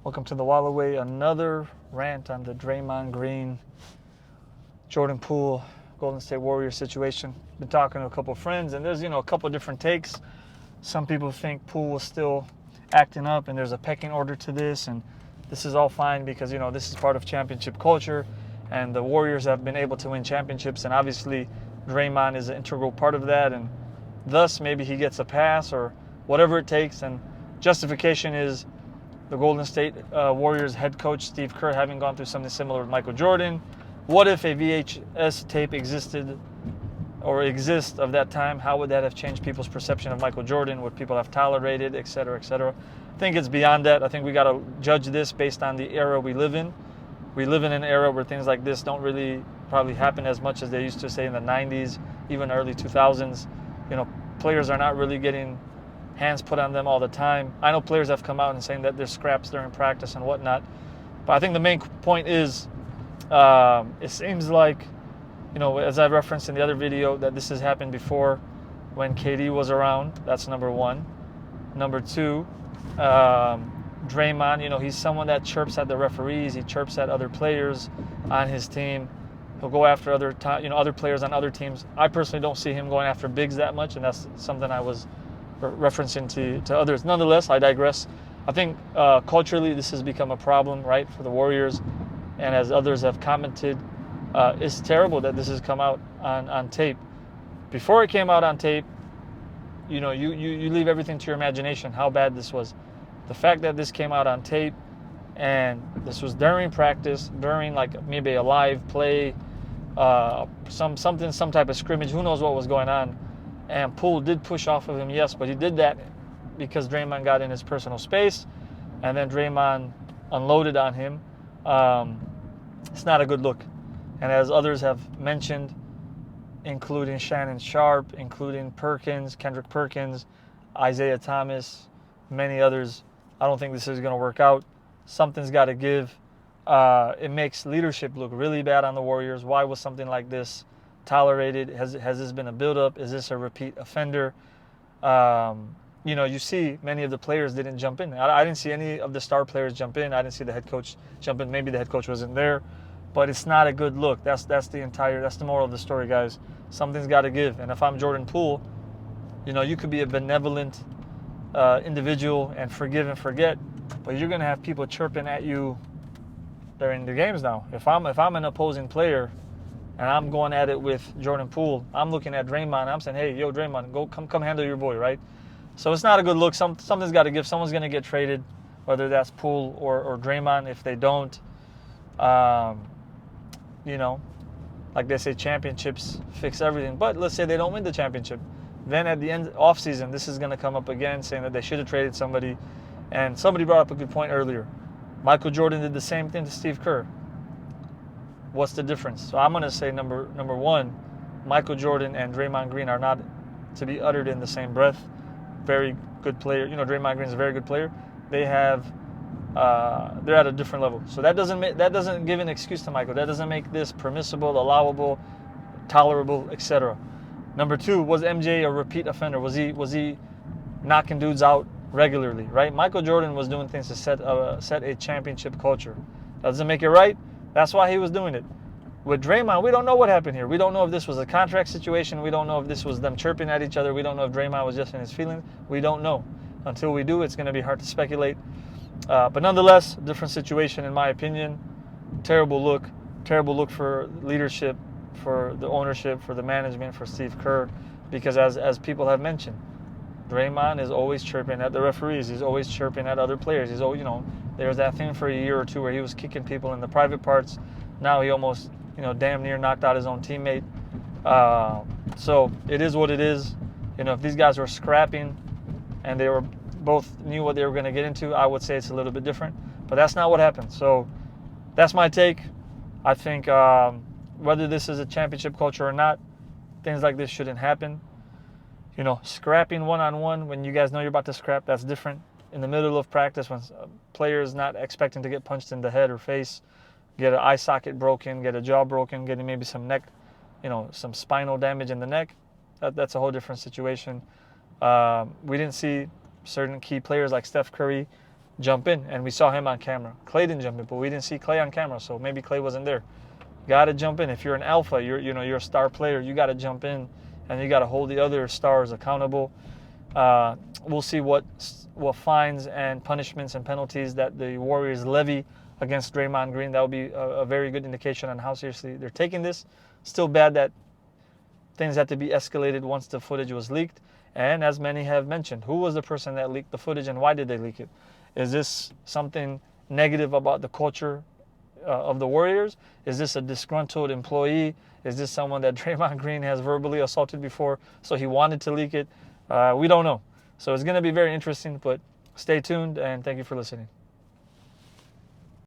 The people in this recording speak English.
Welcome to the Walaway. Another rant on the Draymond Green, Jordan Poole, Golden State Warriors situation. Been talking to a couple of friends, and there's a couple of different takes. Some people think Poole was still acting up, and there's a pecking order to this, and this is all fine because this is part of championship culture, and the Warriors have been able to win championships, and obviously Draymond is an integral part of that, and thus maybe he gets a pass or whatever it takes. And justification is the Golden State Warriors head coach Steve Kerr having gone through something similar with Michael Jordan. What if a VHS tape existed or exists of that time? How would that have changed people's perception of Michael Jordan? Would people have tolerated, et cetera, et cetera? I think it's beyond that. I think we got to judge this based on the era we live in. We live in an era where things like this don't really probably happen as much as they used to, say, in the 90s, even early 2000s. Players are not really getting hands put on them all the time. I know players have come out and saying that there's scraps during practice and whatnot. But I think the main point is it seems like, as I referenced in the other video, that this has happened before when KD was around. That's number one. Number two, Draymond, he's someone that chirps at the referees. He chirps at other players on his team. He'll go after other players on other teams. I personally don't see him going after bigs that much, and that's something I was referencing to others. Nonetheless, I digress. I think culturally this has become a problem, right, for the Warriors. And as others have commented, it's terrible that this has come out on tape. Before it came out on tape, you leave everything to your imagination, how bad this was. The fact that this came out on tape, and this was during practice, during like maybe a live play, some type of scrimmage, who knows what was going on. And Poole did push off of him, yes, but he did that because Draymond got in his personal space, and then Draymond unloaded on him. It's not a good look. And as others have mentioned, including Shannon Sharp, including Kendrick Perkins, Isaiah Thomas, many others, I don't think this is going to work out. Something's got to give. It makes leadership look really bad on the Warriors. Why was something like this tolerated? Has this been a buildup? Is this a repeat offender? You see many of the players didn't jump in. I didn't see any of the star players jump in. I didn't see the head coach jump in. Maybe the head coach wasn't there, but it's not a good look. That's the moral of the story, guys. Something's got to give. And if I'm Jordan Poole, you could be a benevolent individual and forgive and forget, but you're going to have people chirping at you during the games now. If I'm an opposing player and I'm going at it with Jordan Poole, I'm looking at Draymond. I'm saying, hey, yo, Draymond, go come handle your boy, right? So it's not a good look. Something's got to give. Someone's going to get traded, whether that's Poole or Draymond. If they don't, like they say, championships fix everything. But let's say they don't win the championship. Then at the end off season, this is going to come up again, saying that they should have traded somebody. And somebody brought up a good point earlier. Michael Jordan did the same thing to Steve Kerr. What's the difference? So I'm going to say number one, Michael Jordan and Draymond Green are not to be uttered in the same breath. Very good player. Draymond Green is a very good player. They're at a different level. So that doesn't give an excuse to Michael. That doesn't make this permissible, allowable, tolerable, etc. Number two, was MJ a repeat offender? Was he knocking dudes out regularly? Right? Michael Jordan was doing things to set a championship culture. Doesn't make it right. That's why he was doing it. With Draymond, we don't know what happened here. We don't know if this was a contract situation. We don't know if this was them chirping at each other. We don't know if Draymond was just in his feelings. We don't know. Until we do, it's going to be hard to speculate. But nonetheless, different situation in my opinion. Terrible look for leadership, for the ownership, for the management, for Steve Kerr. Because as people have mentioned, Draymond is always chirping at the referees. He's always chirping at other players. He's always, there was that thing for a year or two where he was kicking people in the private parts. Now he almost, damn near knocked out his own teammate. So it is what it is. If these guys were scrapping and they were both knew what they were going to get into, I would say it's a little bit different. But that's not what happened. So that's my take. I think whether this is a championship culture or not, things like this shouldn't happen. Scrapping one-on-one when you guys know you're about to scrap, that's different. In the middle of practice, when a player is not expecting to get punched in the head or face, get an eye socket broken, get a jaw broken, getting maybe some neck, some spinal damage in the neck, that's a whole different situation. We didn't see certain key players like Steph Curry jump in, and we saw him on camera. Clay didn't jump in, but we didn't see Clay on camera, so maybe Clay wasn't there. Got to jump in. If you're an alpha, you're a star player, you got to jump in, and you got to hold the other stars accountable. We'll see what fines and punishments and penalties that the Warriors levy against Draymond Green. That will be a very good indication on how seriously they're taking this. Still bad that things had to be escalated once the footage was leaked. And as many have mentioned, who was the person that leaked the footage and why did they leak it? Is this something negative about the culture of the Warriors? Is this a disgruntled employee? Is this someone that Draymond Green has verbally assaulted before, so he wanted to leak it? We don't know. So it's going to be very interesting, but stay tuned, and thank you for listening.